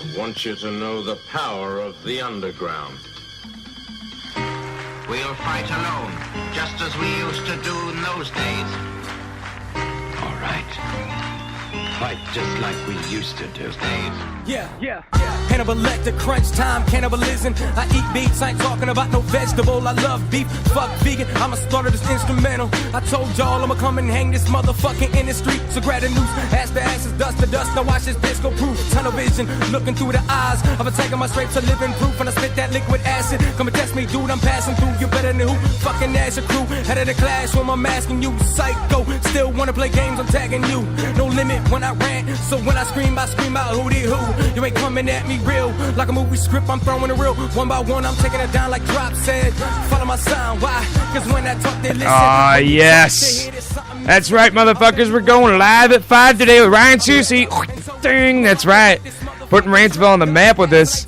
I want you to know the power of the underground. We'll fight alone, just as we used to do in those days. All right. Fight just like we used to do. Yeah. Hannibal Lecter, crunch time, cannibalism. I eat beats, I ain't talking about no vegetable. I love beef, fuck vegan, I'ma slaughter this instrumental. I told y'all I'ma come and hang this motherfucking in the street. So grab a noose, ass to ashes, dust to dust. Now watch this bitch go proof. Tunnel vision, looking through the eyes of a tiger, my straight to living proof. And I spit that liquid acid. Come and test me, dude, I'm passing through. You better than who? Fucking ass your crew. Head of the class when I'm asking you, psycho. Still wanna play games, I'm tagging you. No limit when I rant, so when I scream out who did who. You ain't coming at me real, like a movie script, I'm throwing it real. One by one, I'm taking it down like Drop said. Follow my sound, why? Cause when I talk, they listen. Ah, yes. That's right, motherfuckers. We're going live at 5 today with Ryan Susie. Ding, that's right. Putting Ranceville on the map with this.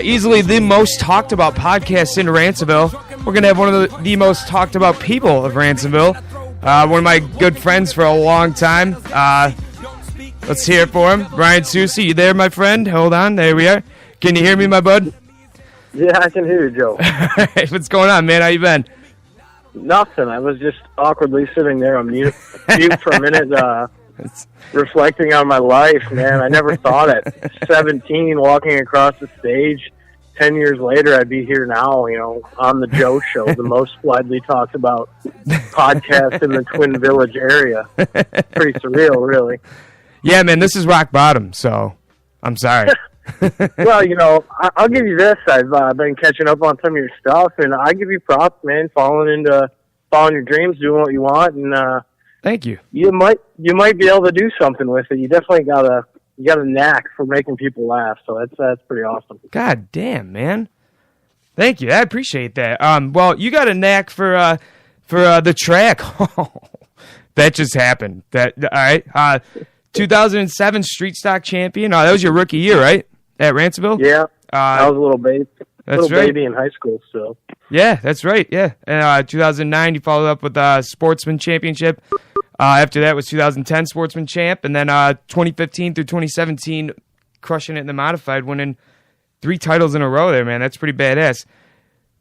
Easily the most talked about podcast in Ranceville. We're going to have one of the most talked about people of Ranceville. One of my good friends for a long time. Let's hear it for him. Ryan Susie, you there, my friend? Hold on. There we are. Can you hear me, my bud? Yeah, I can hear you, Joe. Hey, what's going on, man? How you been? Nothing. I was just awkwardly sitting there on mute for a minute, reflecting on my life, man. I never thought at 17, walking across the stage, 10 years later, I'd be here now, on the Joe Show, the most widely talked about podcast in the Twin Village area. Pretty surreal, really. Yeah, man, this is rock bottom, so I'm sorry. Well, I'll give you this. I've been catching up on some of your stuff, and I give you props, man, following your dreams, doing what you want, and thank you. You might be able to do something with it. You definitely got a knack for making people laugh, so that's pretty awesome. God damn, man. Thank you. I appreciate that. Well, you got a knack for the track. That just happened. All right. 2007 Street Stock champion. That was your rookie year, right? At Ranceville? Yeah. I was a little baby. Baby in high school still. Yeah, that's right. Yeah. And 2009, you followed up with Sportsman Championship. After that was 2010 Sportsman Champ. And then 2015 through 2017, crushing it in the modified, winning 3 titles in a row there, man. That's pretty badass.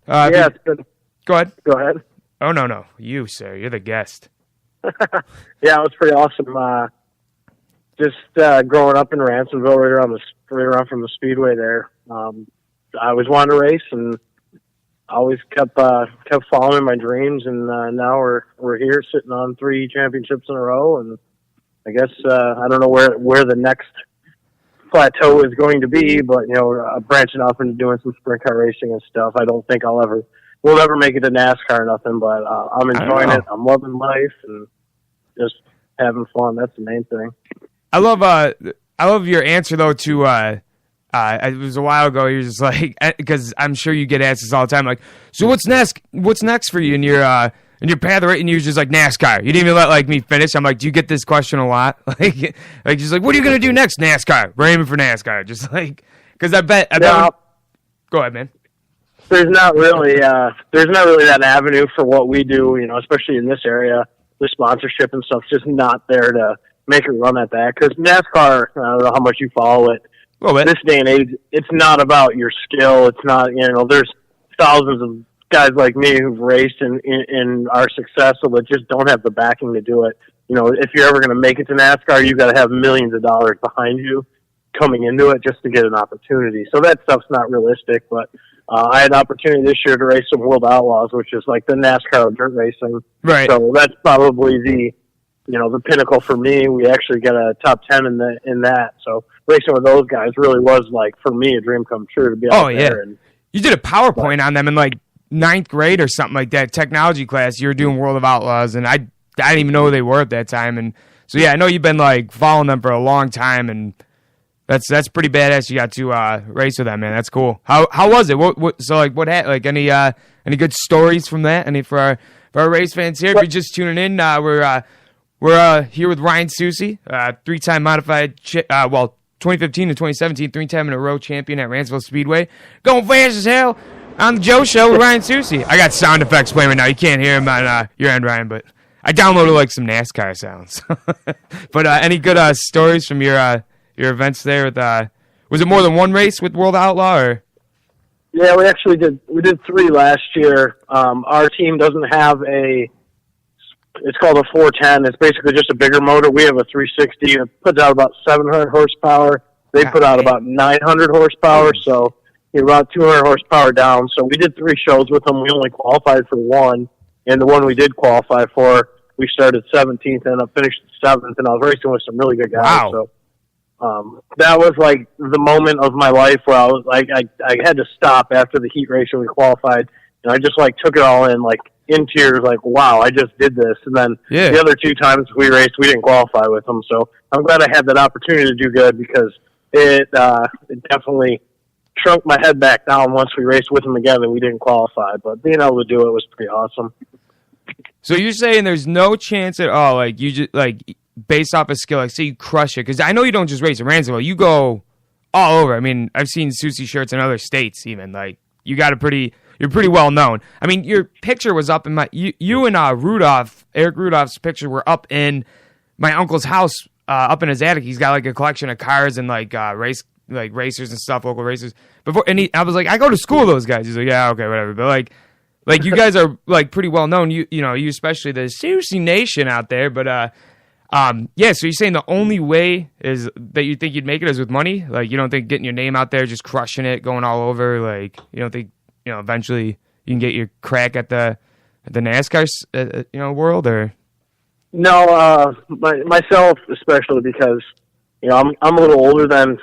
Yeah, it's been... Go ahead. Go ahead. Oh, no. You, sir. You're the guest. Yeah, it was pretty awesome. Just growing up in Ransomville, right around from the Speedway there. I always wanted to race, and always kept following my dreams. And now we're here, sitting on 3 championships in a row. And I guess I don't know where the next plateau is going to be, but branching off into doing some sprint car racing and stuff. I don't think we'll ever make it to NASCAR or nothing. But I'm enjoying it. I'm loving life and just having fun. That's the main thing. I love your answer though to it was a while ago. You're just like, because I'm sure you get asked this all the time, like, so what's next? What's next for you in your path? Right? And you're just like NASCAR. You didn't even let me finish. I'm like, do you get this question a lot? Like just like, what are you gonna do next? NASCAR. We're aiming for NASCAR. Just like, because I bet. Go ahead, man. There's not really that avenue for what we do. Especially in this area, the sponsorship and stuff's just not there to make it run at that, because NASCAR, I don't know how much you follow it. Well, this day and age, it's not about your skill. It's not, there's thousands of guys like me who've raced and are successful that just don't have the backing to do it. If you're ever going to make it to NASCAR, you've got to have millions of dollars behind you coming into it just to get an opportunity. So that stuff's not realistic, but I had an opportunity this year to race some World Outlaws, which is like the NASCAR of dirt racing. Right. So that's probably the pinnacle for me. We actually got a top 10 in that. So racing with those guys really was, like, for me, a dream come true to be out there. And you did a PowerPoint on them in like 9th grade or something like that, technology class. You were doing World of Outlaws, and I didn't even know who they were at that time. And so yeah, I know you've been like following them for a long time, and that's pretty badass. You got to race with them, man. That's cool. How was it? What any good stories from that? Any for our race fans here? If you're just tuning in, we're here with Ryan Susie, 3-time modified, 2015 to 2017, 3-time in a row champion at Ranceville Speedway. Going fast as hell on the Joe Show with Ryan Susie. I got sound effects playing right now. You can't hear them on your end, Ryan, but I downloaded like some NASCAR sounds. But any good stories from your events there Was it more than one race with World Outlaw? Or? Yeah, we actually did. We did 3 last year. Our team doesn't have a. It's called a 410. It's basically just a bigger motor. We have a 360. It puts out about 700 horsepower. They put out about 900 horsepower. So you're about 200 horsepower down. So we did 3 shows with them. We only qualified for 1, and the one we did qualify for, we started 17th and I finished 7th. And I was racing with some really good guys. Wow. So that was like the moment of my life where I was like, I had to stop after the heat race and we qualified, and I just like took it all in, like in tears, like, wow, I just did this. And then the other 2 times we raced, we didn't qualify with them. So I'm glad I had that opportunity to do good, because it definitely shrunk my head back down once we raced with them again and we didn't qualify. But being able to do it was pretty awesome. So you're saying there's no chance at all, like you just like based off of skill, like say you crush it, because I know you don't just race at Ransomville, you go all over. I mean, I've seen Susie shirts in other states, even like you're pretty well known. I mean, your picture was up in my you and Eric Rudolph's picture were up in my uncle's house, up in his attic. He's got like a collection of cars and like racers and stuff, local racers. I was like, I go to school with those guys. He's like, yeah, okay, whatever. But like you guys are like pretty well known. You know, you especially the Susie Nation out there. But yeah. So you're saying the only way is that you think you'd make it is with money? Like you don't think getting your name out there, just crushing it, going all over, like you don't think eventually you can get your crack at the NASCAR world? Or no, myself especially, because I'm a little older than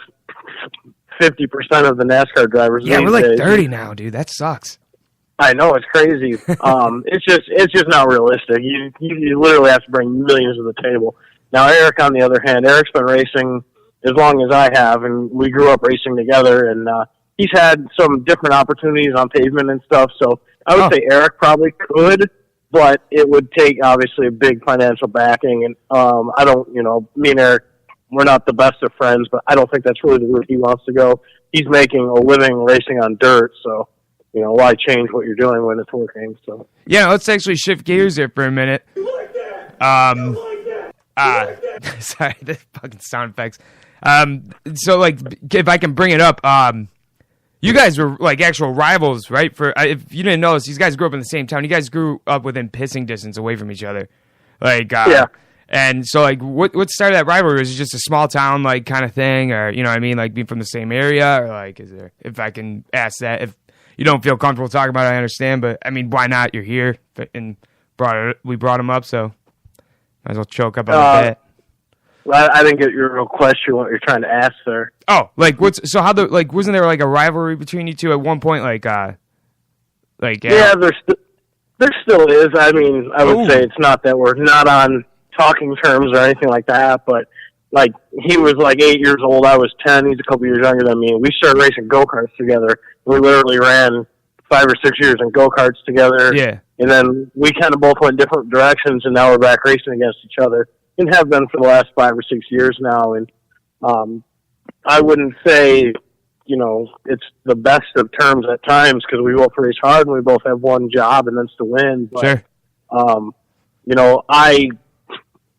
50% of the NASCAR drivers. Yeah, we're like days. 30 now, dude. That sucks. I know, it's crazy. It's just not realistic. You literally have to bring millions to the table. Now, Eric, on the other hand, Eric's been racing as long as I have, and we grew up racing together, and he's had some different opportunities on pavement and stuff. So I would say Eric probably could, but it would take obviously a big financial backing. And I don't, me and Eric, we're not the best of friends, but I don't think that's really the route he wants to go. He's making a living racing on dirt, so why change what you're doing when it's working? So yeah, let's actually shift gears here for a minute. Sorry, the fucking sound effects. So like, if I can bring it up, you guys were like actual rivals, right? If you didn't know this, these guys grew up in the same town. You guys grew up within pissing distance away from each other. Like, yeah. And so like, what started that rivalry? Was it just a small town like kind of thing, or what I mean, like being from the same area, or like, is there? If I can ask that, if you don't feel comfortable talking about it, I understand. But I mean, why not? You're here, and we brought him up, so might as well choke up on that. Well, I didn't get your real question. What you're trying to ask there? Oh, like wasn't there like a rivalry between you two at one point? Yeah, there still is. I mean, I would say it's not that we're not on talking terms or anything like that, but like he was like 8 years old, I was 10. He's a couple years younger than me. We started racing go-karts together. We literally ran 5 or 6 years in go-karts together. Yeah. And then we kind of both went different directions, and now we're back racing against each other, and have been for the last 5 or 6 years now. And I wouldn't say, it's the best of terms at times, because we both race hard and we both have one job, and that's to win. But, sure. I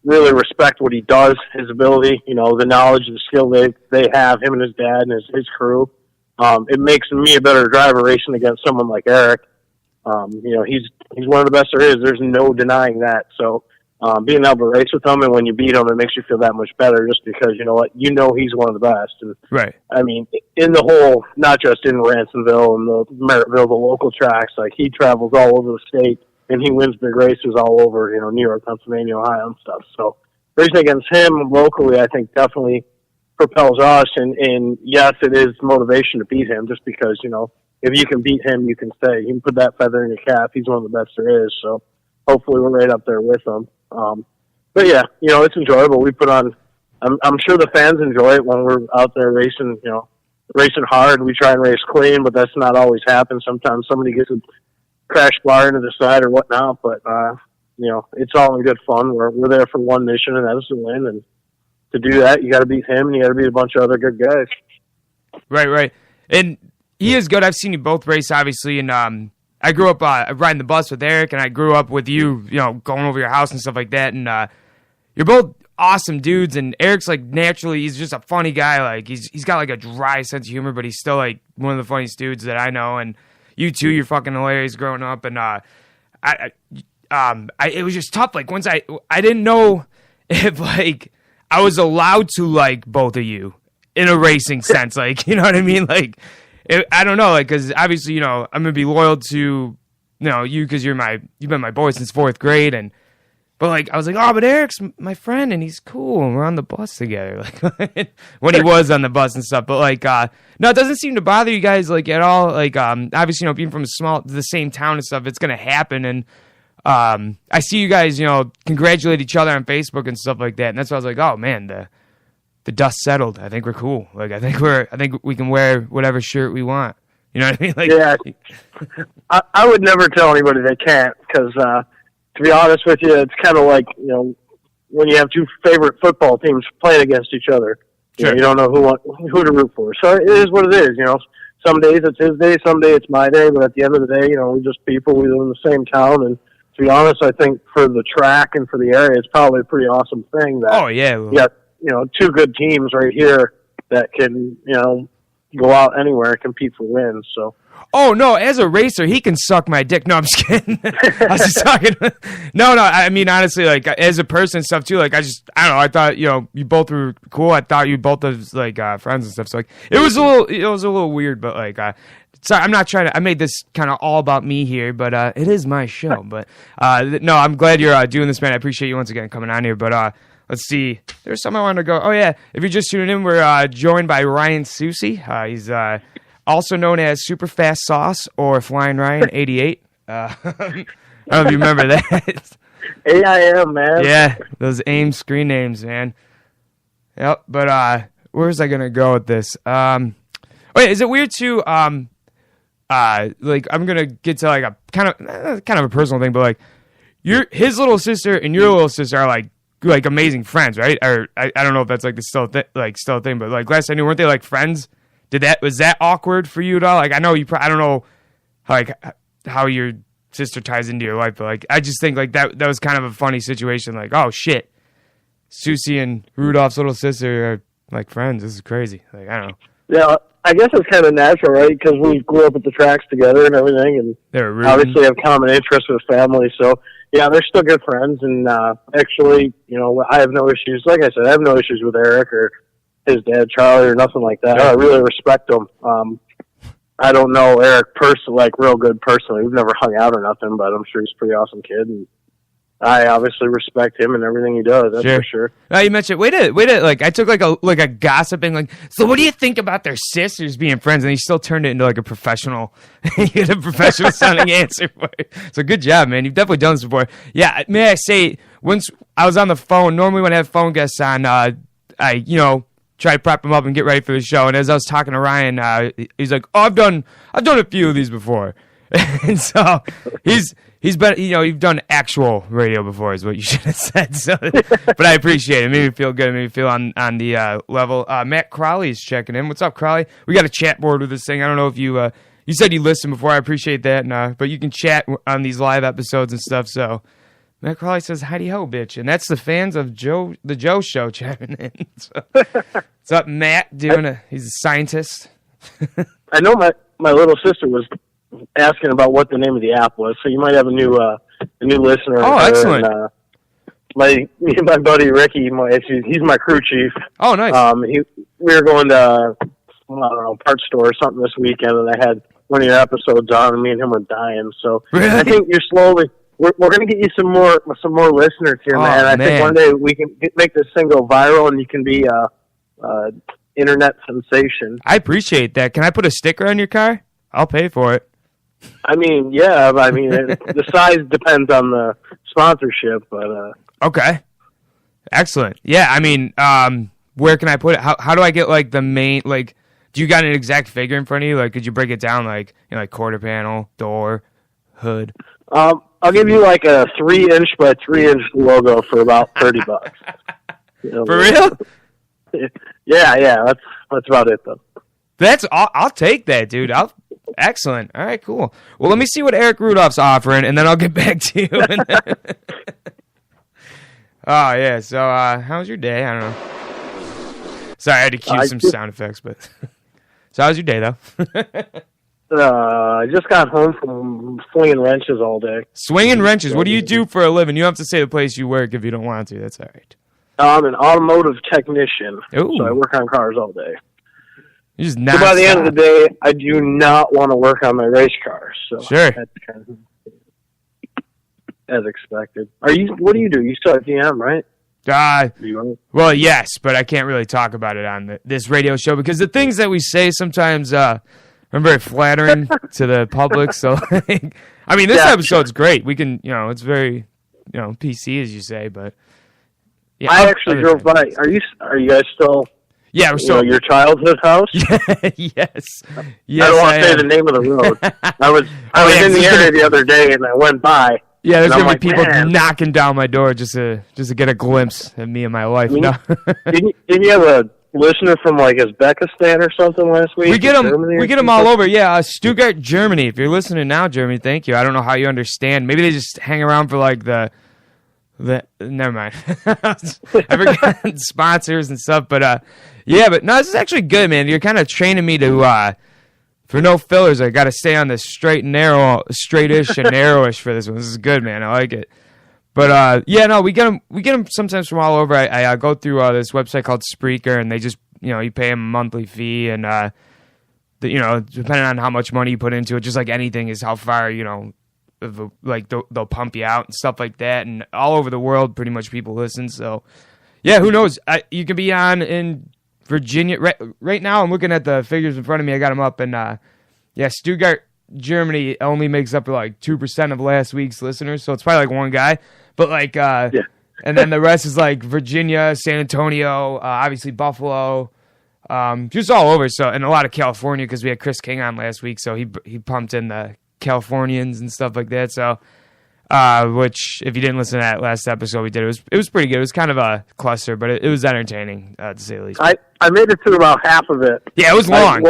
really respect what he does, his ability, the knowledge and skill they have, him and his dad and his crew. It makes me a better driver racing against someone like Eric. He's one of the best there is. There's no denying that. So being able to race with him, and when you beat him, it makes you feel that much better, just because he's one of the best. And, right. I mean, in the whole, not just in Ransomville and the Merrittville, the local tracks, like he travels all over the state, and he wins big races all over, New York, Pennsylvania, Ohio, and stuff. So racing against him locally, I think, definitely propels us. And yes, it is motivation to beat him, just because, if you can beat him, you can stay. You can put that feather in your cap. He's one of the best there is. So hopefully we're right up there with him. But yeah, it's enjoyable. We put on, I'm sure the fans enjoy it when we're out there racing, racing hard. We try and race clean, but that's not always happen. Sometimes somebody gets a crash bar into the side or whatnot, but it's all in good fun. We're there for one mission, and that is to win. And to do that, you got to beat him, and you got to beat a bunch of other good guys. Right. And he is good. I've seen you both race, obviously, and I grew up riding the bus with Eric, and I grew up with you, going over your house and stuff like that. And you're both awesome dudes, and Eric's like naturally he's just a funny guy. Like he's got like a dry sense of humor, but he's still like one of the funniest dudes that I know. And you too, you're fucking hilarious growing up. And it was just tough. Like once I didn't know if like I was allowed to like both of you in a racing sense. Like, you know what I mean? Like, I don't know. Like, cause obviously, you know, I'm going to be loyal to, you know, you, cause you've been my boy since 4th grade. But like, I was like, oh, but Eric's my friend and he's cool. And we're on the bus together. Like when he was on the bus and stuff. But like, no, it doesn't seem to bother you guys like at all. Like, obviously, you know, being from the same town and stuff, it's going to happen. And, I see you guys, you know, congratulate each other on Facebook and stuff like that, and that's why I was like, oh man, the dust settled. I think we're cool. Like I think we can wear whatever shirt we want. You know what I mean? Like, yeah, I would never tell anybody they can't, because to be honest with you, it's kind of like, you know, when you have two favorite football teams playing against each other. Sure. You don't know who to root for. So it is what it is. You know, some days it's his day, some day it's my day, but at the end of the day, you know, we're just people. We live in the same town, and to be honest, I think for the track and for the area, it's probably a pretty awesome thing that you got, you know, two good teams right here that can, you know, go out anywhere and compete for wins. So. Oh no! As a racer, he can suck my dick. No, I'm just kidding. I was just talking. No. I mean, honestly, like as a person and stuff too. Like I don't know. I thought, you know, you both were cool. I thought you both was like friends and stuff. So like it was a little weird, but like sorry, I'm not trying to. I made this kind of all about me here, but it is my show. But no, I'm glad you're doing this, man. I appreciate you once again coming on here. But let's see. There's something I wanted to go. Oh yeah, if you're just tuning in, we're joined by Ryan Susie. He's also known as Super Fast Sauce or Flying Ryan 88. I don't know if you remember that. AIM, man. Yeah, those AIM screen names, man. Yep. But where's I gonna go with this? Wait, is it weird to like I'm gonna get to like a kind of a personal thing, but like his little sister and your little sister are like amazing friends, right? Or I don't know if that's like still a thing, but like last I knew, weren't they like friends? Was that awkward for you at all? Like I know I don't know like how your sister ties into your life, but like I just think like that was kind of a funny situation. Like, oh shit, Susie and Rudolph's little sister are like friends. This is crazy. Like I don't know. Yeah, I guess it's kind of natural, right? Because we grew up at the tracks together and everything, and obviously have common interests with family. So yeah, they're still good friends. And actually, you know, I have no issues. Like I said, I have no issues with Eric or his dad, Charlie, or nothing like that. I really respect them. I don't know Eric personally, like real good personally. We've never hung out or nothing, but I'm sure he's a pretty awesome kid, and I obviously respect him and everything he does. That's for sure. Now you mentioned wait a like I took like a gossiping like, so what do you think about their sisters being friends? And he still turned it into like a professional sounding answer for it. So good job, man. You've definitely done this before. Yeah, may I say, once I was on the phone, normally when I have phone guests on, I try to prep him up and get ready for the show. And as I was talking to Ryan, he's like, "Oh, I've done a few of these before," and so he's been, you know, you've done actual radio before, is what you should have said. So, but I appreciate it. It made me feel good. It made me feel on the level. Matt Crowley's checking in. What's up, Crowley? We got a chat board with this thing. I don't know if you said you listened before. I appreciate that, and but you can chat on these live episodes and stuff. So. Matt Crowley says, "Heidi ho, bitch," and that's the fans of the Joe Show chatting in. So, what's up, Matt? He's a scientist. I know my little sister was asking about what the name of the app was, so you might have a new listener. Oh, excellent. And, my buddy Ricky, he's my crew chief. Oh, nice. We were going to I don't know, parts store or something this weekend, and I had one of your episodes on, and me and him were dying. So really? I think you're slowly. We're going to get you some more listeners here, man. I think one day we can make this thing go viral, and you can be a internet sensation. I appreciate that. Can I put a sticker on your car? I'll pay for it. I mean, yeah. I mean, the size depends on the sponsorship, but okay, excellent. Yeah, I mean, where can I put it? How do I get like the main like? Do you got an exact figure in front of you? Like, could you break it down like, you know, like quarter panel, door, hood? I'll give you like a 3-inch by 3-inch logo for about $30. You know, for real? Yeah. That's about it though. I'll take that, dude. Excellent. All right, cool. Well, let me see what Eric Rudolph's offering, and then I'll get back to you. Oh, yeah. So, how was your day? I don't know. Sorry, I had to cue some sound effects, but... So, how was your day, though? I just got home from swinging wrenches all day. Swinging wrenches? What do you do for a living? You don't have to say the place you work if you don't want to. That's all right. I'm an automotive technician, Ooh. so I work on cars all day. You just So by the end of the day, I do not want to work on my race cars. So sure. That's kind of as expected. What do you do? You still at DM, right? Well, yes, but I can't really talk about it on this radio show because the things that we say sometimes are very flattering to the public. So, I mean, this episode's great. We can, it's very, PC as you say, but yeah. I actually drove by. Are you guys still? Yeah, we're still your childhood house. Yes. I don't want to say the name of the road. I was in the area the other day and I went by. Yeah, there's gonna be people knocking down my door just to get a glimpse of me and my wife. Didn't you have a listener from like Uzbekistan or something last week? We get them all over. Yeah, Stuttgart, Germany. If you're listening now, Germany, thank you. I don't know how you understand. Maybe they just hang around for like the never mind. I forgot sponsors and stuff, but yeah, but no, this is actually good, man. You're kind of training me to for no fillers. I got to stay on this straight and narrow, straightish and narrowish for this one. This is good, man. I like it. But yeah, no, we get them sometimes from all over. I go through this website called Spreaker, and they just you pay them a monthly fee, and depending on how much money you put into it, just like anything, is how far like they'll pump you out and stuff like that. And all over the world, pretty much people listen. So yeah, who knows? You can be on in Virginia right now. I'm looking at the figures in front of me. I got them up, and yeah, Stuttgart, Germany only makes up like 2% of last week's listeners, so it's probably like one guy. But like, yeah. And then the rest is like Virginia, San Antonio, obviously Buffalo, just all over. So, and a lot of California because we had Chris King on last week, so he pumped in the Californians and stuff like that. So, which if you didn't listen to that last episode we did, it was pretty good. It was kind of a cluster, but it was entertaining to say the least. I made it through about half of it. Yeah, it was long.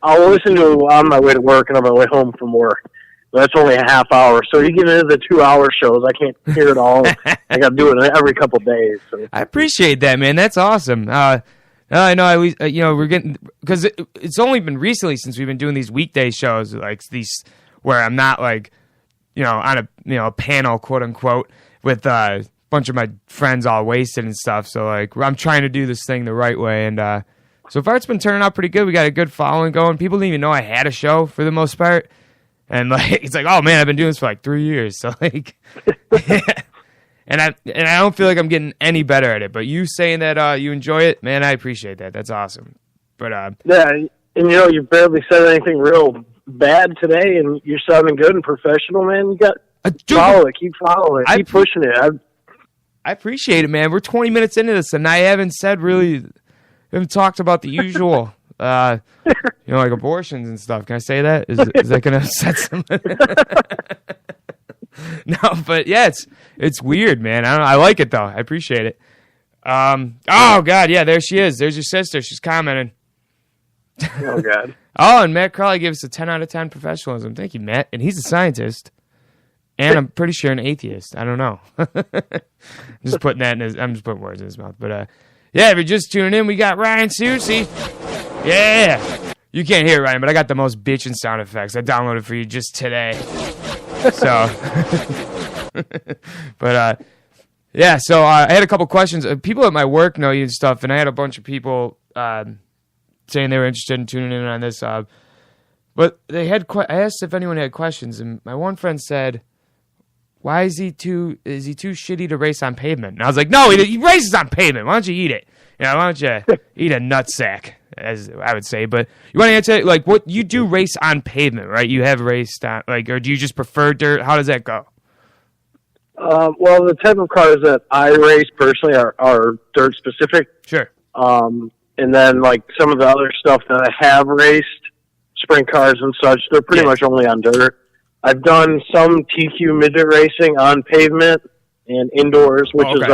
I'll listen to it on my way to work and on my way home from work. That's only a half hour. So you get into the 2-hour shows, I can't hear it all. I got to do it every couple of days. So. I appreciate that, man. That's awesome. I know we're getting, because it's only been recently since we've been doing these weekday shows, like these where I'm not like, on a panel, quote unquote, with a bunch of my friends all wasted and stuff. So like I'm trying to do this thing the right way, and so far it's been turning out pretty good. We got a good following going. People didn't even know I had a show for the most part. And like it's like, oh man, I've been doing this for like 3 years. So like, and I don't feel like I'm getting any better at it. But you saying that you enjoy it, man, I appreciate that. That's awesome. But yeah, and you barely said anything real bad today, and you're sounding good and professional, man. You got follow it, keep following it, keep pushing it. I appreciate it, man. We're 20 minutes into this, and I haven't talked about the usual. Like abortions and stuff. Can I say that? Is that going to upset someone? No, but yeah, it's weird, man. I like it though. I appreciate it. Oh God, yeah, there she is. There's your sister. She's commenting. Oh God. Oh, and Matt Crowley gave us a 10 out of 10 professionalism. Thank you, Matt. And he's a scientist, and I'm pretty sure an atheist. I don't know. I'm just putting words in his mouth. But yeah, if you're just tuning in, we got Ryan Susie. Yeah. You can't hear it, Ryan, but I got the most bitchin' sound effects. I downloaded for you just today. So, but yeah. So I had a couple questions. People at my work know you and stuff, and I had a bunch of people saying they were interested in tuning in on this. But they had. I asked if anyone had questions, and my one friend said, "Why is he too shitty to race on pavement?" And I was like, "No, he races on pavement. Why don't you eat it? Why don't you eat a nutsack?" As I would say, but you want to answer like what you do race on pavement, right? You have raced on or do you just prefer dirt? How does that go? Well, the type of cars that I race personally are dirt specific. Sure. And then like some of the other stuff that I have raced, sprint cars and such, they're pretty much only on dirt. I've done some TQ midget racing on pavement and indoors, which is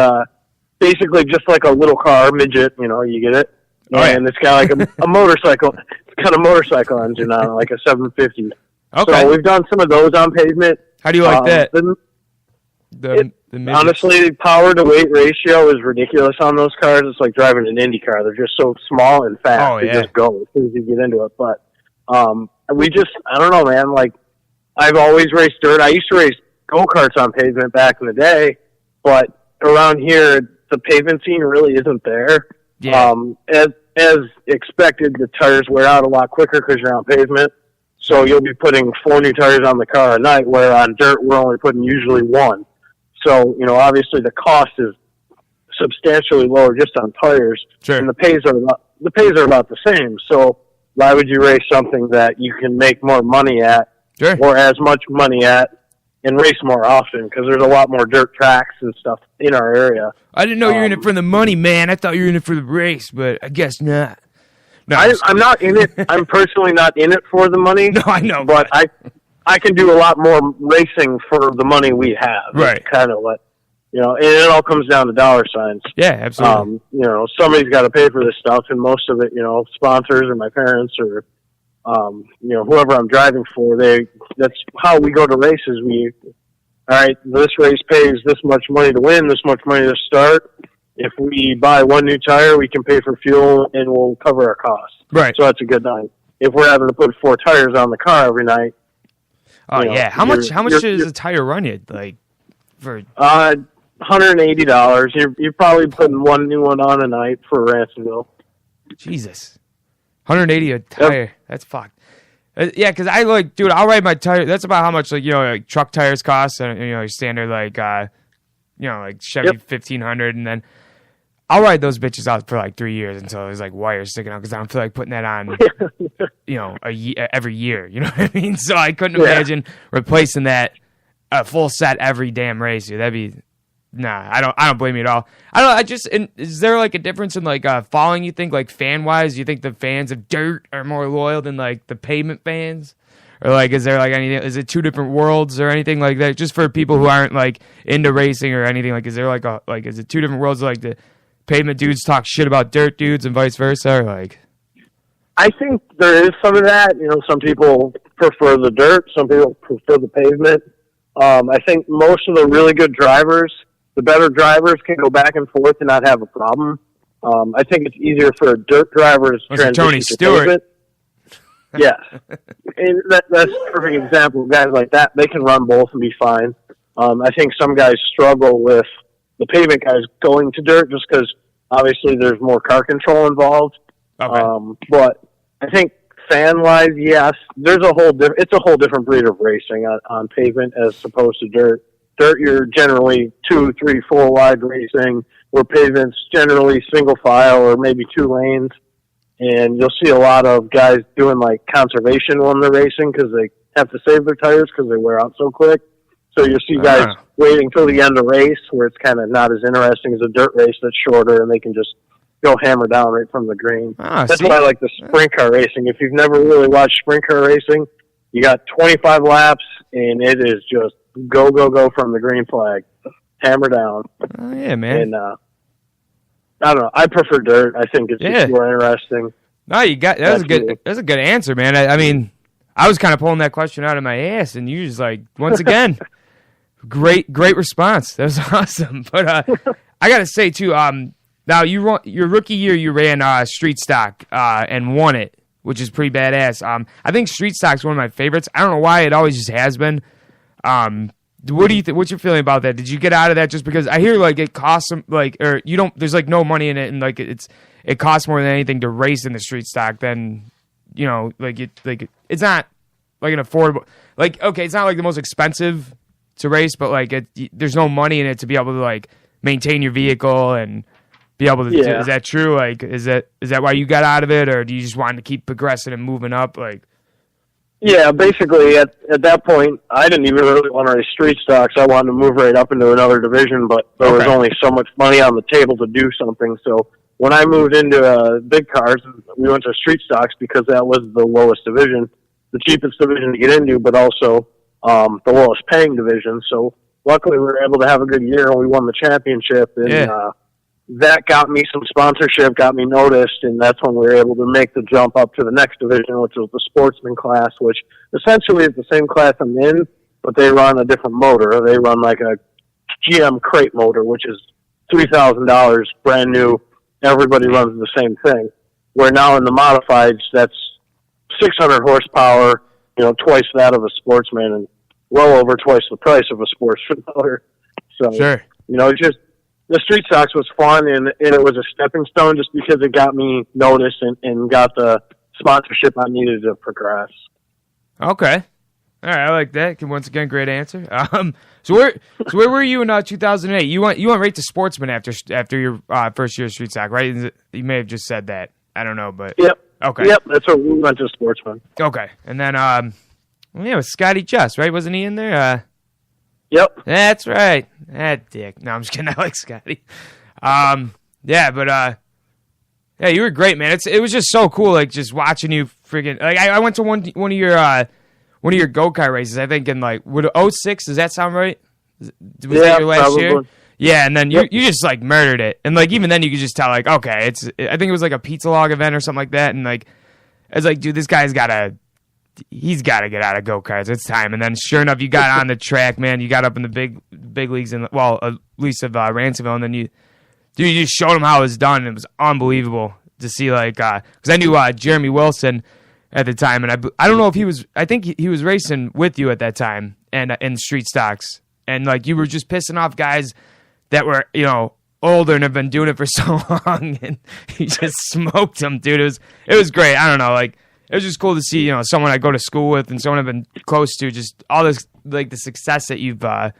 basically just like a little car midget. You get it. And it's got like a motorcycle. It's got a motorcycle engine on it, like a 750. Okay. So we've done some of those on pavement. How do you like that? The midgets? Honestly, power to weight ratio is ridiculous on those cars. It's like driving an Indy car. They're just so small and fast. Oh, They yeah. just go as soon as you get into it. But I don't know, man. Like, I've always raced dirt. I used to race go-karts on pavement back in the day, but around here, the pavement scene really isn't there. Yeah. As expected, the tires wear out a lot quicker because you're on pavement. So you'll be putting 4 new tires on the car a night, where on dirt we're only putting usually 1. So, obviously the cost is substantially lower just on tires, Sure. and the pays are about the same. So why would you race something that you can make more money at, Sure. or as much money at, and race more often? Because there's a lot more dirt tracks and stuff in our area. I didn't know you were in it for the money, man. I thought you were in it for the race, but I guess not. No, I'm not in it. I'm personally not in it for the money. No, I know. But I can do a lot more racing for the money we have. Right. Kind of what, and it all comes down to dollar signs. Yeah, absolutely. Somebody's got to pay for this stuff, and most of it, sponsors or my parents or, whoever I'm driving for, that's how we go to races. All right, this race pays this much money to win, this much money to start. If we buy 1 new tire, we can pay for fuel and we'll cover our costs. Right. So that's a good night. If we're having to put 4 tires on the car every night. Oh, yeah. How much does a tire run you? Like, for $180. You're probably putting 1 new one on a night for Ransomville. Jesus. $180 a tire. Yep. That's fucked. Yeah, because I'll ride my tire. That's about how much, truck tires cost. And, your standard, like Chevy 1500. And then I'll ride those bitches out for like 3 years until there's like wires sticking out because I don't feel like putting that on, every year. You know what I mean? So I couldn't imagine replacing that a full set every damn race. Dude. That'd be I don't blame you at all. Is there like a difference in like following? You think like fan wise? Do you think the fans of dirt are more loyal than like the pavement fans? Or like, is there like anything? Is it 2 different worlds or anything like that? Just for people who aren't like into racing or anything. Like, is there is it 2 different worlds? Like the pavement dudes talk shit about dirt dudes and vice versa. Or like, I think there is some of that. Some people prefer the dirt. Some people prefer the pavement. I think most of the really good drivers, the better drivers, can go back and forth and not have a problem. I think it's easier for a dirt driver to transition Tony to Stewart. pavement. Yeah, and that's a perfect example of guys like that. They can run both and be fine. I think some guys struggle with the pavement guys going to dirt just because obviously there's more car control involved. Okay. But I think fan-wise, yes, it's a whole different breed of racing on pavement as opposed to dirt. Dirt, you're generally 2, 3, 4 wide racing, where pavement's generally single file or maybe 2 lanes. And you'll see a lot of guys doing like conservation when they're racing because they have to save their tires because they wear out so quick. So you'll see guys waiting till the end of the race where it's kind of not as interesting as a dirt race that's shorter and they can just go hammer down right from the green. That's why I like the sprint car racing. If you've never really watched sprint car racing, you got 25 laps and it is just go, go, go from the green flag. Hammer down. Oh, yeah, man. And, I don't know. I prefer dirt. I think it's just more interesting. No, that was a good answer, man. I mean, I was kind of pulling that question out of my ass, and you just like once again, great response. That was awesome. But I gotta say too, now your rookie year you ran street stock and won it, which is pretty badass. I think street stock's one of my favorites. I don't know why, it always just has been. What do you think? What's your feeling about that? Did you get out of that just because I hear like it costs some or you don't? There's like no money in it, and like it costs more than anything to race in the street stock. Then it's not like an affordable. Like okay, it's not like the most expensive to race, but like there's no money in it to be able to like maintain your vehicle and be able to. Is that true? Like is that why you got out of it, or do you just want to keep progressing and moving up? Like. Yeah, basically at that point, I didn't even really want to race street stocks. I wanted to move right up into another division, but there was only so much money on the table to do something. So when I moved into big cars, we went to street stocks because that was the lowest division, the cheapest division to get into, but also the lowest paying division. So luckily we were able to have a good year and we won the championship. And that got me some sponsorship, got me noticed, and that's when we were able to make the jump up to the next division, which was the sportsman class, which essentially is the same class I'm in, but they run a different motor. They run like a GM crate motor, which is $3,000, brand new. Everybody runs the same thing. Where now in the modifieds, that's 600 horsepower, twice that of a Sportsman, and well over twice the price of a Sportsman motor. So, Sure. Just the street stocks was fun, and it was a stepping stone just because it got me noticed and got the sponsorship I needed to progress. Okay. All right, I like that. Once again, great answer. So where were you in 2008? You went right to Sportsman after your first year of street stock, right? You may have just said that. I don't know, but yep. Okay. Yep, that's where we went to Sportsman. Okay, and then it was Scotty Just, right? Wasn't he in there? Yep. That's right. That dick. No, I'm just kidding. I like Scotty. Yeah, but yeah, you were great, man. It was just so cool, like just watching you freaking. Like I went to one of your go-kart races. I think in would 06. Does that sound right? Was that your last probably. year? Yeah, and then you just murdered it, and even then you could just tell okay, I think it was a pizza log event or something like that, and it's dude, this guy's he's gotta get out of go-karts. It's time. And then sure enough, you got on the track, man. You got up in the big leagues, at least of Ransomville, and then you just showed him how it was done. It was unbelievable to see because I knew Jeremy Wilson at the time, and I don't know if I think he was racing with you at that time and in street stocks, and you were just pissing off guys that were, older and have been doing it for so long, and he just smoked them, dude. It was great. I don't know, it was just cool to see, someone I go to school with and someone I've been close to, just all this, the success that you've, and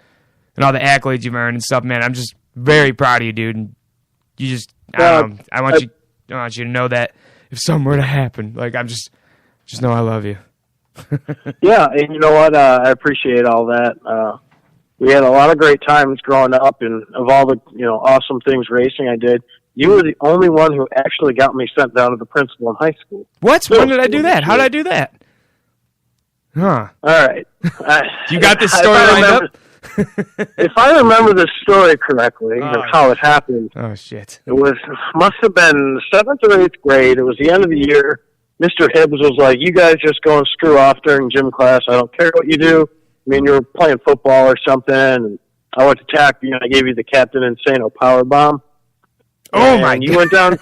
all the accolades you've earned and stuff, man. I'm just very proud of you, dude. And you just, I want you to know that if something were to happen, I'm just know I love you. Yeah, and you know what? I appreciate all that. We had a lot of great times growing up, and of all the awesome things racing I did, you were the only one who actually got me sent down to the principal in high school. What? When did I do that? How did I do that? Huh. All right. You got this story lined up? If I remember the story correctly, of how it happened, oh shit! It must have been 7th or 8th grade. It was the end of the year. Mr. Hibbs was like, "You guys just go and screw off during gym class. I don't care what you do. You were playing football or something." And I went to tack you. I gave you the Captain Insano power bomb. Oh my! You went down.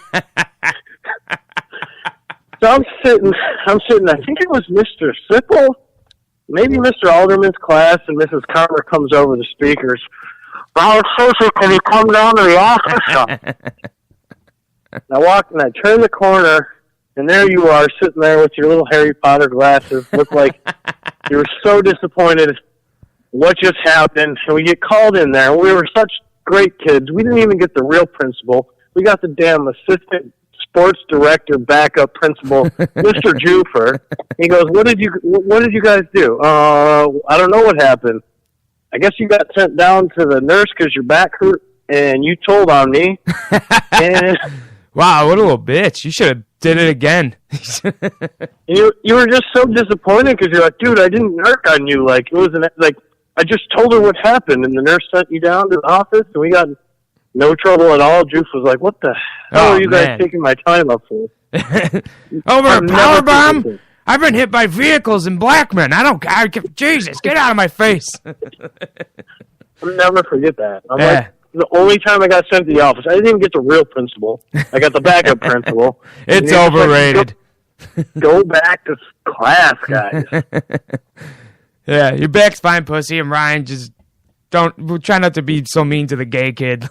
So I'm sitting. I think it was Mr. Sippel, maybe Mr. Alderman's class, and Mrs. Carter comes over the speakers. "Well, Susan, can you come down to the office?" I walked and I turned the corner, and there you are, sitting there with your little Harry Potter glasses. Looked like you were so disappointed. What just happened? And we get called in there. We were such great kids. We didn't even get the real principal. We got the damn assistant sports director, backup principal, Mr. Jufer. He goes, "What did you guys do?" I don't know what happened. I guess you got sent down to the nurse because your back hurt, and you told on me. And wow, what a little bitch! You should have did it again. you were just so disappointed because you're like, "Dude, I didn't narc on you. It wasn't I just told her what happened, and the nurse sent you down to the office, and we got no trouble at all." Juice was like, "What the hell are you guys taking my time up for?" Over a power bomb? I've been hit by vehicles in Blackman. I don't care. Jesus, get out of my face. I'll never forget that. I'm like, the only time I got sent to the office, I didn't even get the real principal. I got the backup principal. It's overrated. Go back to class, guys. Yeah, your back's fine, pussy, and Ryan, just we'll try not to be so mean to the gay kid.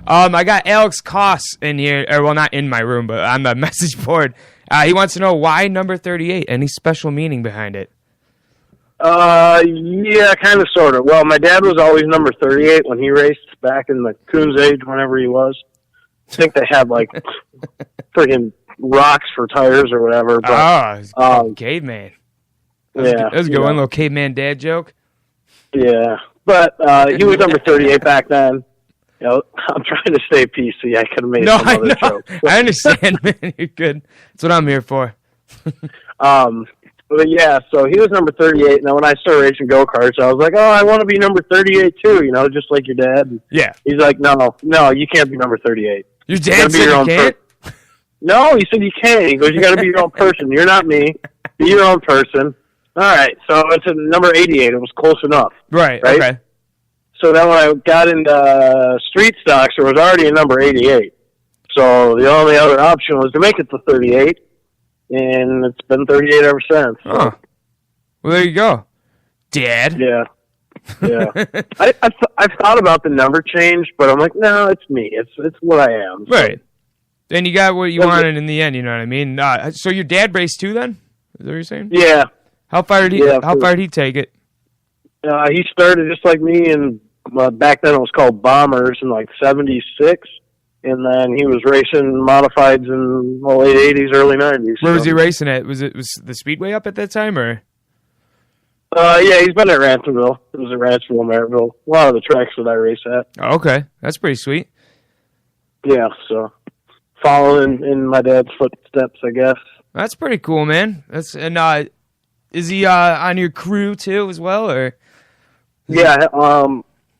I got Alex Koss in here, or well, not in my room, but on the message board. He wants to know why number 38. Any special meaning behind it? Yeah, kind of, sort of. Well, my dad was always number 38 when he raced back in the Coons age, whenever he was. I think they had friggin' rocks for tires or whatever. But, caveman. That was a good one, little caveman dad joke. Yeah, but he was number 38 back then. I'm trying to stay PC. I could have made some other joke. I understand, man. You're good. That's what I'm here for. But yeah, so he was number 38. Now, when I started racing go-karts, I was like, "Oh, I want to be number 38 too," just like your dad. And yeah. He's like, no, you can't be number 38. Your dad said you can't? No, he said you can't. He goes, "You got to be your own person. You're not me. Be your own person." All right, so it's at number 88. It was close enough. Right. Right? Okay. So then when I got into street stocks, there was already a number 88. So the only other option was to make it to 38, and it's been 38 ever since. Oh. Well, there you go, Dad. Yeah. Yeah. I've thought about the number change, but I'm like, no, it's me. It's what I am. So. Right. And you got what you wanted in the end, you know what I mean? So your dad raced too then? Is that what you're saying? Yeah. How far did he take it? He started just like me, and back then it was called Bombers in like 76. And then he was racing modifieds in the late 80s, early 90s. Where was he racing at? Was the Speedway up at that time, or? Yeah, he's been at Ransomville. It was at Ransomville, Maryville. A lot of the tracks that I race at. Oh, okay. That's pretty sweet. Yeah, so following in my dad's footsteps, I guess. That's pretty cool, man. Is he on your crew too as well, or? Yeah,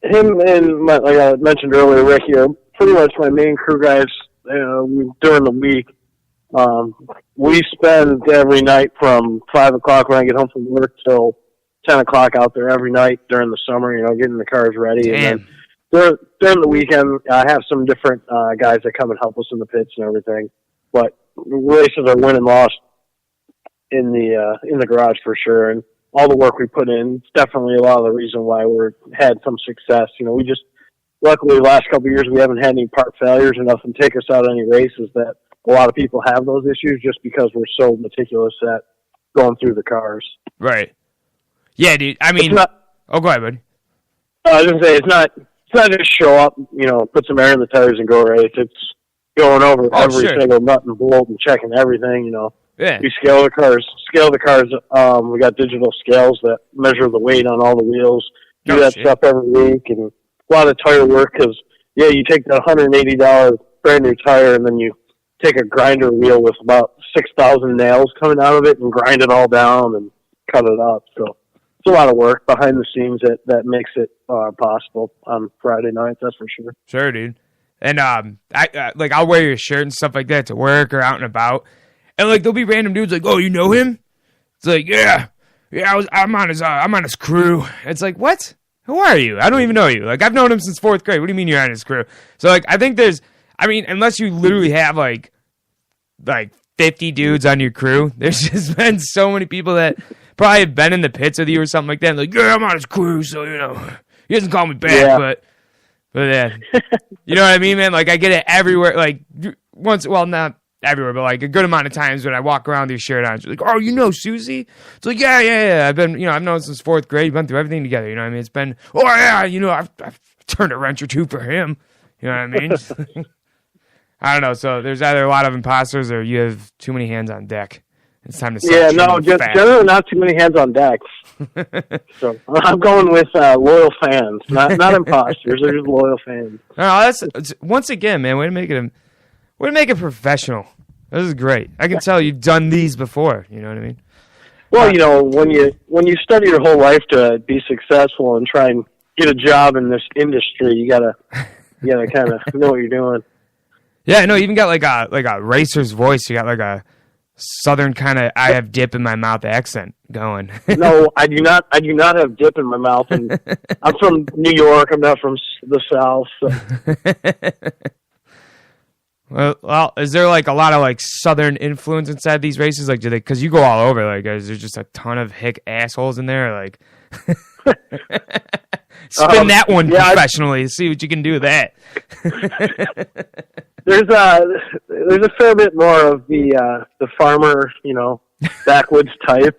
him and like I mentioned earlier, Ricky are pretty much my main crew guys during the week. We spend every night from 5 o'clock when I get home from work till 10 o'clock out there every night during the summer, getting the cars ready. Damn. And then during the weekend, I have some different guys that come and help us in the pits and everything. But races are win and lost in the garage for sure. And all the work we put in, it's definitely a lot of the reason why we're had some success. We just, luckily the last couple of years, we haven't had any part failures or nothing take us out of any races that a lot of people have those issues just because we're so meticulous at going through the cars. Right. Yeah, dude. I mean, go ahead, buddy. I was going to say, it's not just show up, put some air in the tires and go race. It's going over every single nut and bolt and checking everything, Yeah. We scale the cars. We got digital scales that measure the weight on all the wheels. Do that stuff every week, and a lot of tire work because, you take that $180 brand new tire and then you take a grinder wheel with about 6,000 nails coming out of it and grind it all down and cut it up. So it's a lot of work behind the scenes that makes it possible on Friday nights, that's for sure. Sure, dude. And I'll wear your shirt and stuff like that to work or out and about. And there'll be random dudes like, "Oh, you know him?" It's like, "Yeah, I'm on his crew." It's like, "What? Who are you? I don't even know you. I've known him since 4th grade. What do you mean you're on his crew?" So I think unless you literally have like 50 dudes on your crew, there's just been so many people that probably have been in the pits with you or something like that. And "Yeah, I'm on his crew, so he doesn't call me back, but yeah, you know what I mean, man? I get it everywhere. Not everywhere, but a good amount of times when I walk around with your shirt on, it's like, "Oh, you know Susie?" It's like, yeah. I've been, I've known since 4th grade. We've been through everything together. You know what I mean? It's been, "Oh yeah, I've turned a wrench or two for him." You know what I mean? I don't know. So there's either a lot of imposters or you have too many hands on deck. It's time to start. Just generally not too many hands on deck. So I'm going with loyal fans, not imposters. They're just loyal fans. No, once again, man. Way to make it professional. This is great. I can tell you've done these before. You know what I mean? Well, when you study your whole life to be successful and try and get a job in this industry, you gotta kind of know what you're doing. Yeah, no, you even got like a racer's voice. You got like a southern kind of "I have dip in my mouth" accent going. No, I do not. I do not have dip in my mouth. And I'm from New York. I'm not from the South. So. Well, is there a lot of southern influence inside these races? Do they? Because you go all over. Is there just a ton of hick assholes in there? Spin that one professionally. See what you can do with that. There's a fair bit more of the farmer, backwoods type,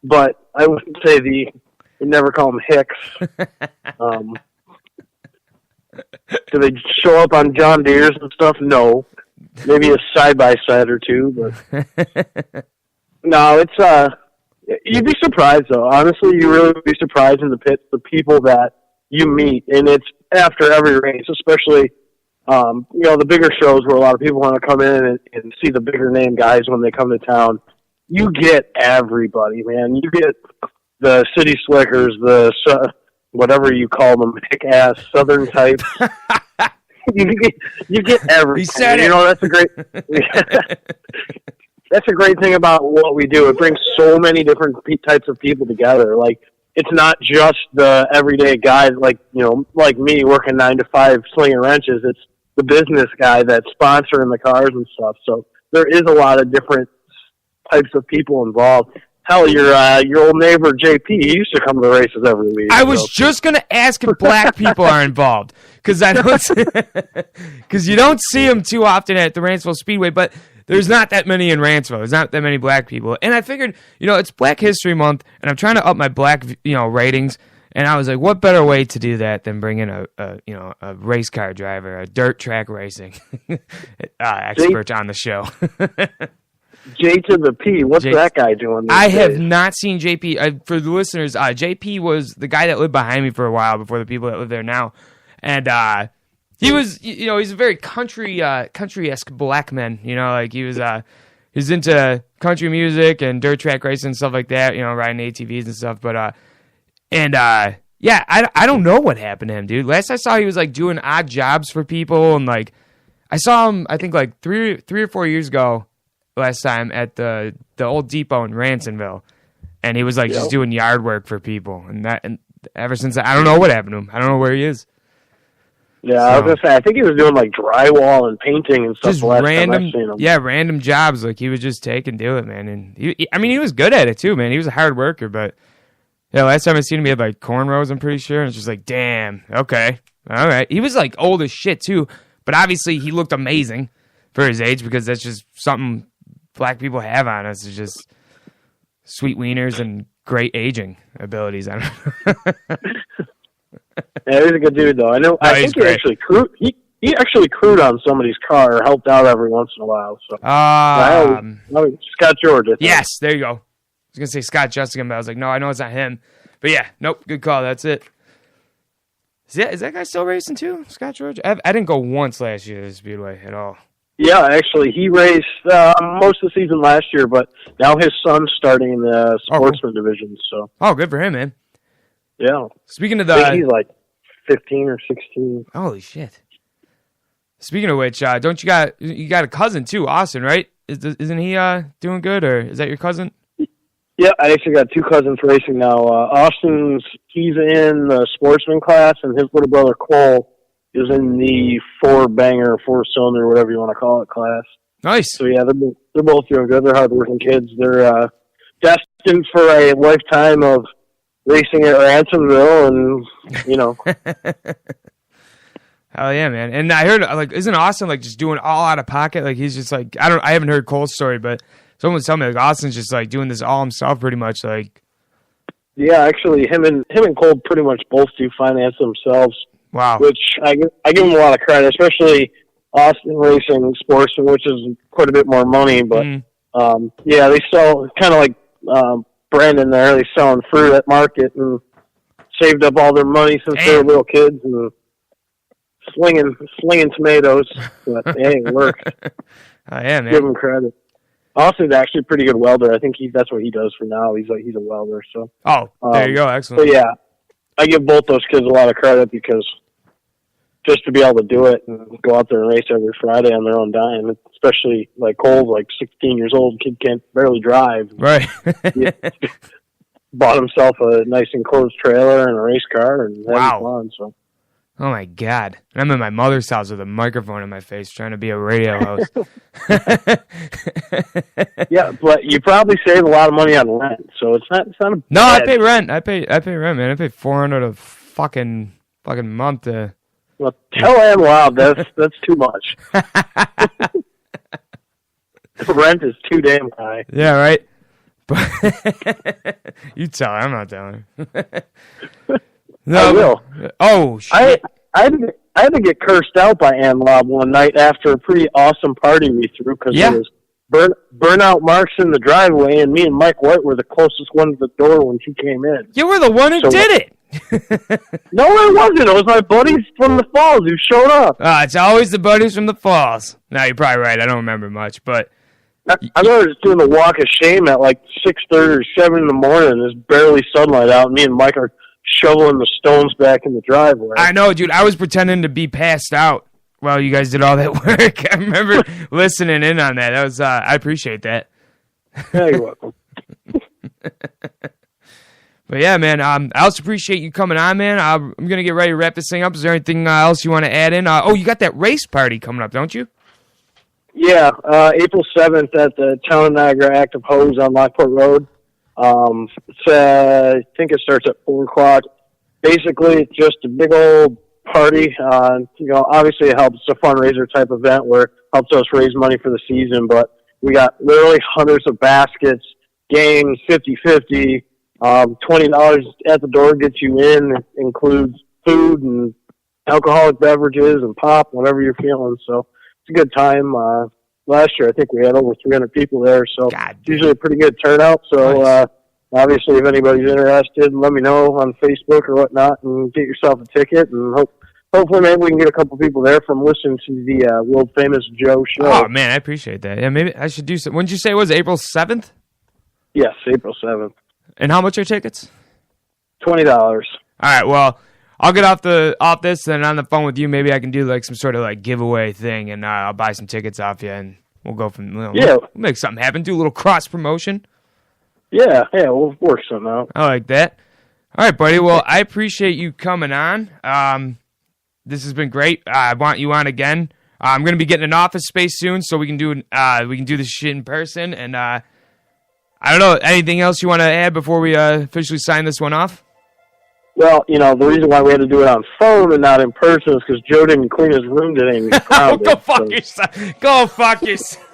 but I wouldn't say we never call them hicks. Do they show up on John Deere's and stuff? No. Maybe a side-by-side or two, but no, it's you'd be surprised though. Honestly, you really would be surprised in the pits, the people that you meet, and it's after every race, especially the bigger shows where a lot of people want to come in and see the bigger name guys when they come to town. You get everybody, man. You get the city slickers, the whatever you call them, hick-ass southern types. you get everything. He said it. That's a great. that's a great thing about what we do. It brings so many different types of people together. Like, it's not just the everyday guys like me working 9 to 5 slinging wrenches. It's the business guy that's sponsoring the cars and stuff. So there is a lot of different types of people involved. Hell, your old neighbor JP, he used to come to the races every week. I was just gonna ask if black people are involved because you don't see them too often at the Ranceville Speedway, but there's not that many in Ranceville. There's not that many black people, and I figured, it's Black History Month, and I'm trying to up my black, ratings. And I was like, what better way to do that than bring in a race car driver, a dirt track racing expert on the show? J to the P. What's that guy doing these days? have not seen JP. For the listeners, JP was the guy that lived behind me for a while before the people that live there now. And he was, he's a very country-esque black man. He's into country music and dirt track racing and stuff like that, riding ATVs and stuff. But I don't know what happened to him, dude. Last I saw, he was like doing odd jobs for people, and like I saw him, I think like three or 4 years ago, last time at the old depot in Ransonville, and he was like just doing yard work for people, and ever since I don't know what happened to him. I don't know where he is. Yeah, I was gonna say I think he was doing like drywall and painting and stuff. Just random jobs like he would just take and do it, man. And he was good at it too, man. He was a hard worker, but. Yeah, last time I seen him, he had like cornrows, I'm pretty sure. And it's just like, damn, okay, all right. He was like old as shit too, but obviously he looked amazing for his age because that's just something black people have on us. It's just sweet wieners and great aging abilities. I don't know. Yeah, he's a good dude though. I think he actually crewed on somebody's car or helped out every once in a while. So Scott George. I think. Yes, there you go. I was going to say Scott Justigan, but I was like, no, I know it's not him. But yeah, nope, good call. That's it. Is that guy still racing too, Scott George? I didn't go once last year to the Speedway at all. Yeah, actually, he raced most of the season last year, but now his son's starting in the sportsman division. So. Oh, good for him, man. Yeah. Speaking of I think he's like 15 or 16. Holy shit. Speaking of which, don't you got a cousin too, Austin, right? Isn't he doing good, or is that your cousin? Yeah, I actually got 2 cousins racing now. Austin's, he's in the sportsman class, and his little brother Cole is in the 4-cylinder, whatever you want to call it, class. Nice. So yeah, they're both doing good. They're hardworking kids. They're destined for a lifetime of racing at Ransomville, and Hell yeah, man! And I heard isn't Austin just doing all out of pocket? Like he's just like I haven't heard Cole's story, but. Someone was telling me Austin's just doing this all himself, pretty much. Yeah, actually, him and Cole pretty much both do finance themselves. Wow. Which I give him a lot of credit, especially Austin racing sportsman, which is quite a bit more money. But they sell kind of like Brandon there. They selling fruit at market and saved up all their money since they were little kids and slinging tomatoes. But hey, it worked. Oh yeah, man. Give him credit. Austin's actually a pretty good welder. I think that's what he does for now. He's a welder. So. Oh, there you go. Excellent. So yeah, I give both those kids a lot of credit because just to be able to do it and go out there and race every Friday on their own dime, especially like Cole's 16 years old, kid can't barely drive. Right. He bought himself a nice enclosed trailer and a race car and having fun. So. Oh my God. I'm in my mother's house with a microphone in my face trying to be a radio host. Yeah, but you probably save a lot of money on rent, so it's not a No, I pay rent. I pay rent, man. I pay $400 a fucking month to. Well, tell Ann Loud that's too much. The rent is too damn high. Yeah, right. But you tell her. I'm not telling her. No, I will. Oh, shit. I had to get cursed out by Ann Lob one night after a pretty awesome party we threw because there was burnout marks in the driveway, and me and Mike White were the closest one to the door when she came in. You were the one who did it. No, it wasn't. It was my buddies from the Falls who showed up. It's always the buddies from the Falls. No, you're probably right. I don't remember much, but... I remember just doing the walk of shame at 6:30 or 7 in the morning. There's barely sunlight out, and me and Mike are shoveling the stones back in the driveway. I know, dude. I was pretending to be passed out while you guys did all that work. I remember listening in on that. That was I appreciate that. Yeah, you're welcome. But yeah, man, I also appreciate you coming on, man. I'm going to get ready to wrap this thing up. Is there anything else you want to add in? You got that race party coming up, don't you? Yeah, April 7th at the Town of Niagara Active Hose on Lockport Road. I think it starts at 4 o'clock. Basically, it's just a big old party. Obviously it helps. It's a fundraiser type event where it helps us raise money for the season, but we got literally hundreds of baskets, games, 50-50. $20 at the door gets you in. It includes food and alcoholic beverages and pop, whatever you're feeling. So it's a good time. Last year, I think we had over 300 people there, so it's usually a pretty good turnout. So nice. Obviously, if anybody's interested, let me know on Facebook or whatnot and get yourself a ticket. And hopefully maybe we can get a couple people there from listening to the world famous Joe show. Oh, man, I appreciate that. Yeah, maybe I should do something. When did you say it was? April 7th? Yes, April 7th. And how much are tickets? $20. All right, well, I'll get off this, and on the phone with you, maybe I can do like some sort of like giveaway thing, and I'll buy some tickets off you, and we'll go from we'll make something happen. Do a little cross promotion. Yeah, we'll work something out. I like that. All right, buddy. Well, I appreciate you coming on. This has been great. I want you on again. I'm going to be getting an office space soon, so we can do this shit in person. And I don't know, anything else you want to add before we officially sign this one off? Well, the reason why we had to do it on phone and not in person is because Joe didn't clean his room today. And he found Go fuck yourself. Go fuck yourself.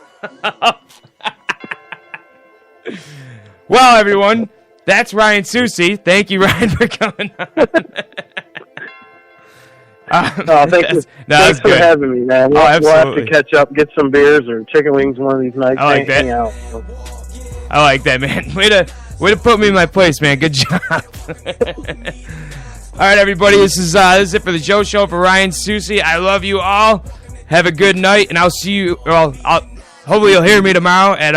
Well, everyone, that's Ryan Susi. Thank you, Ryan, for coming on. Thank you. Thanks for having me, man. We'll have to catch up, get some beers or chicken wings one of these nights. I like that. Hang out. I like that, man. Way to put me in my place, man. Good job. All right, everybody. This is it for the Joe Show for Ryan Susi. I love you all. Have a good night, and I'll see you. Well, hopefully you'll hear me tomorrow at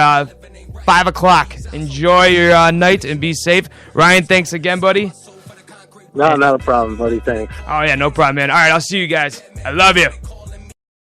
5 o'clock. Enjoy your night and be safe. Ryan, thanks again, buddy. No, not a problem, buddy. Thanks. Oh, yeah, no problem, man. All right, I'll see you guys. I love you.